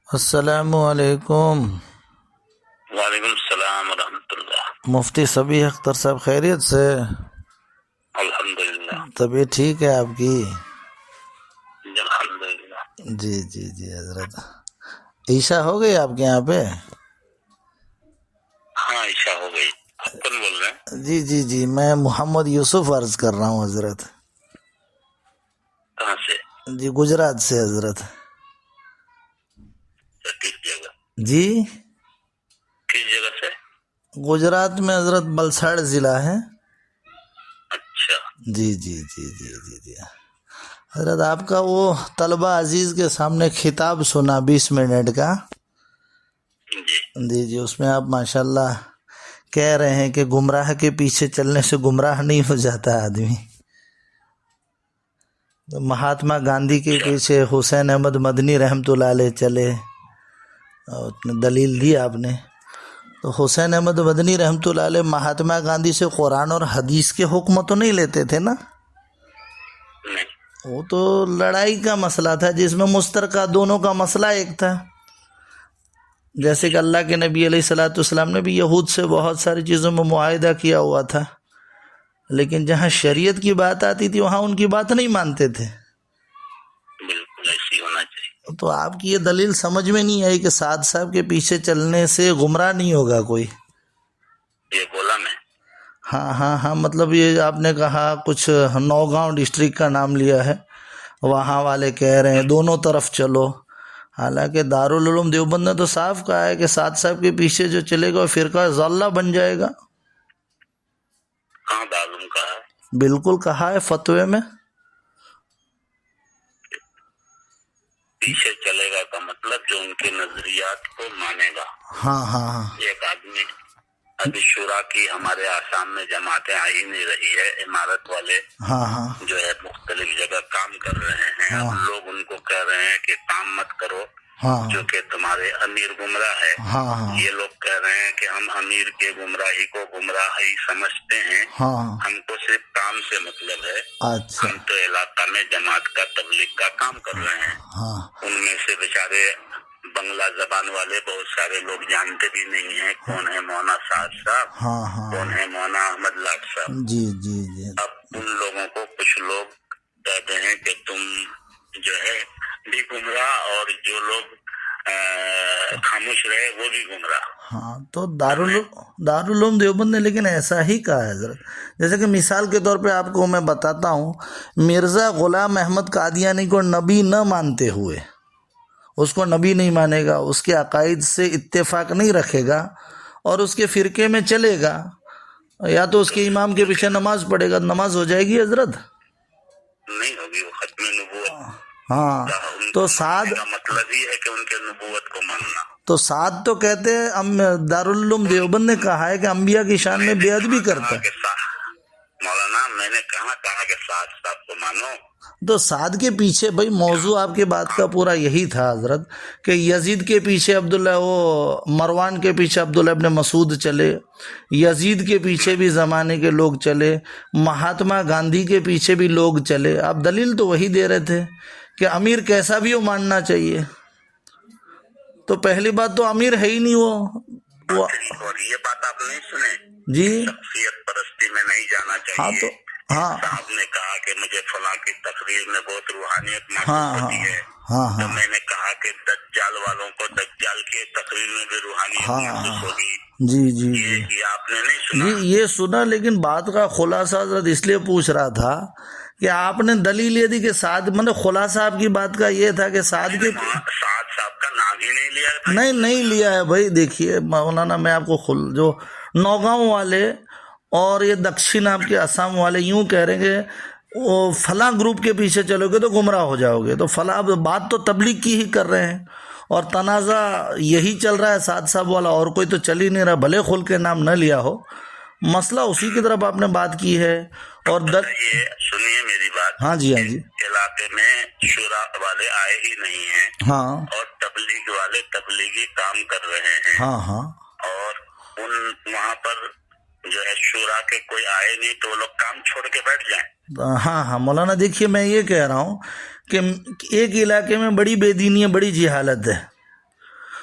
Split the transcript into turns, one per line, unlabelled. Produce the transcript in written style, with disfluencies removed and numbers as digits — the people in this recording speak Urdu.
السلام علیکم۔
وعلیکم السلام ورحمۃ اللہ۔
مفتی صبیح اختر صاحب خیریت سے؟
الحمدللہ
طبیعت ٹھیک ہے آپ کی؟
جی الحمدللہ۔
جی جی جی حضرت، عشاء ہو گئی آپ کے یہاں پہ؟
ہاں عشاء ہو گئی۔ آپ کون بول رہے ہیں؟
جی جی جی میں محمد یوسف عرض کر رہا ہوں حضرت۔
کہاں سے؟
جی گجرات سے حضرت۔
کس جگہ؟
جی
کس جگہ سے؟
گجرات میں حضرت بلساڑ ضلع ہے۔
اچھا
جی جی جی جی جی جی حضرت، آپ کا وہ طلبہ عزیز کے سامنے خطاب سنا 20 منٹ کا۔
جی
جی جی اس میں آپ ماشاءاللہ کہہ رہے ہیں کہ گمراہ کے پیچھے چلنے سے گمراہ نہیں ہو جاتا آدمی۔ مہاتما گاندھی کے پیچھے حسین احمد مدنی رحمۃ اللہ علیہ چلے، اور دلیل دی آپ نے۔ تو حسین احمد مدنی رحمۃ اللہ علیہ مہاتما گاندھی سے قرآن اور حدیث کے حکم تو نہیں لیتے تھے نا،
نہیں،
وہ تو لڑائی کا مسئلہ تھا جس میں مشترکہ دونوں کا مسئلہ ایک تھا۔ جیسے کہ اللہ کے نبی علیہ الصلوۃ والسلام نے بھی یہود سے بہت ساری چیزوں میں معاہدہ کیا ہوا تھا، لیکن جہاں شریعت کی بات آتی تھی وہاں ان کی بات نہیں مانتے تھے۔
بالکل ایسی ہونا چاہیے۔
تو آپ کی یہ دلیل سمجھ میں نہیں آئی کہ سعد صاحب کے پیچھے چلنے سے گمراہ نہیں ہوگا کوئی؟
یہ بولا میں؟
ہاں ہاں ہاں، مطلب یہ آپ نے کہا کچھ نوگاؤں ڈسٹرکٹ کا نام لیا ہے، وہاں والے کہہ رہے ہیں دونوں طرف چلو، حالانکہ دارالعلوم دیوبند نے تو صاف کہا ہے کہ سعد صاحب کے پیچھے جو چلے گا وہ فرقہ ضالہ بن جائے گا۔
کہاں دارالعلوم کہا ہے؟
بالکل کہا ہے فتوے میں۔
پیچھے چلے گا کا مطلب جو ان کے نظریات کو مانے گا۔
ہاں ہاں ہاں
ایک آدمی ابھی شورا کی ہمارے آسام میں جماعتیں آ ہی نہیں رہی ہے، امارت والے
ہاں ہاں
جو ہے مختلف جگہ کام کر رہے ہیں، اب لوگ ان کو کہہ رہے ہیں کہ کام مت کرو
ہاں
جو کہ تمہارے امیر گمراہ ہے۔
ہاں ہاں
یہ لوگ کہہ رہے ہیں کہ ہم امیر کے گمراہی کو گمراہی سمجھتے ہیں،
ہاں،
ہم کو صرف کام سے مطلب ہے،
اچھا
ہم تو علاقہ میں جماعت کا تبلیغ کا کام کر رہے ہیں۔
ہاں
ان میں سے بیچارے بنگلہ زبان والے بہت سارے لوگ جانتے بھی نہیں ہیں کون ہے مولانا سعد صاحب،
ہاں ہاں
کون ہے مولانا احمد لاٹ صاحب۔
جی جی جی
اب ان لوگوں کو کچھ لوگ کہتے ہیں کہ تم جو ہے بھی گمراہ، اور جو لوگ خاموش رہے وہ بھی گمراہ۔
ہاں، تو دارالعلوم دیوبند نے لیکن ایسا ہی کہا ہے حضرت۔ جیسے کہ مثال کے طور پہ آپ کو میں بتاتا ہوں، مرزا غلام احمد قادیانی کو نبی نہ مانتے ہوئے، اس کو نبی نہیں مانے گا، اس کے عقائد سے اتفاق نہیں رکھے گا اور اس کے فرقے میں چلے گا، یا تو اس کے امام کے پیچھے نماز پڑھے گا، نماز ہو جائے گی حضرت؟
نہیں ہوگی، وہ ختم نبوت
ہاں تو سعد
کا مطلب ہی ہے کہ ان کے نبوت کو ماننا۔
تو سعد تو کہتے ہیں دارالعلوم دیوبند نے کہا ہے کہ انبیاء کی شان میں بیعت بھی کرتا ہے۔
مولانا میں نے کہا کہ سعد صاحب کو مانو۔
تو سعد کے پیچھے بھائی موضوع آپ کے بات کا پورا یہی تھا حضرت کہ یزید کے پیچھے عبداللہ، وہ مروان کے پیچھے عبداللہ ابن مسعود چلے، یزید کے پیچھے بھی زمانے کے لوگ چلے، مہاتما گاندھی کے پیچھے بھی لوگ چلے۔ آپ دلیل تو وہی دے رہے تھے کہ امیر کیسا بھی ہو ماننا چاہیے۔ تو پہلی بات تو امیر ہے ہی نہیں وہ۔
اور یہ بات آپ نہیں سنے؟
جی
شخصیت پرستی میں نہیں جانا
ہاں
چاہیے۔
تو ہاں
صاحب نے کہا کہ مجھے فلاں کی تقریر میں بہت روحانیت محسوس
ہاں
ہوتی ہے،
ہاں
تو
ہاں
میں نے کہا کہ دجال والوں کو دجال کی تقریر میں بھی روحانیت محسوس ہوگی۔
جی جی جی
یہ آپ نے نہیں سنا؟
جی یہ سنا، لیکن بات کا خلاصہ حضرت اس لیے پوچھ رہا تھا کہ آپ نے دلیل یہ دی کہ سعد، مطلب خلاصہ آپ کی بات کا یہ تھا کہ سعد کے
سعد صاحب کا نام ہی نہیں لیا ہے۔
نہیں لیا ہے بھائی۔ دیکھیے مولانا، میں آپ کو جو نوگاؤں والے اور یہ دکشن آپ کے آسام والے یوں کہہ رہے ہیں کہ وہ فلاں گروپ کے پیچھے چلو گے تو گمراہ ہو جاؤ گے، تو فلاں بات تو تبلیغ کی ہی کر رہے ہیں، اور تنازع یہی چل رہا ہے سعد صاحب والا، اور کوئی تو چل ہی نہیں رہا، بھلے خل کے نام نہ لیا ہو، مسئلہ اسی کی طرف آپ نے بات کی ہے۔ اور
یہ سنیے میری بات،
ہاں جی ہاں جی
علاقے میں شورا والے آئے ہی نہیں ہیں،
ہاں
اور تبلیغ والے تبلیغی کام کر رہے ہیں،
ہاں ہاں
اور وہاں پر جو ہے شورا کے کوئی آئے نہیں، تو وہ لوگ کام چھوڑ کے بیٹھ جائیں۔
ہاں ہاں مولانا، دیکھیے میں یہ کہہ رہا ہوں کہ ایک علاقے میں بڑی بے دینی ہے، بڑی جہالت ہے،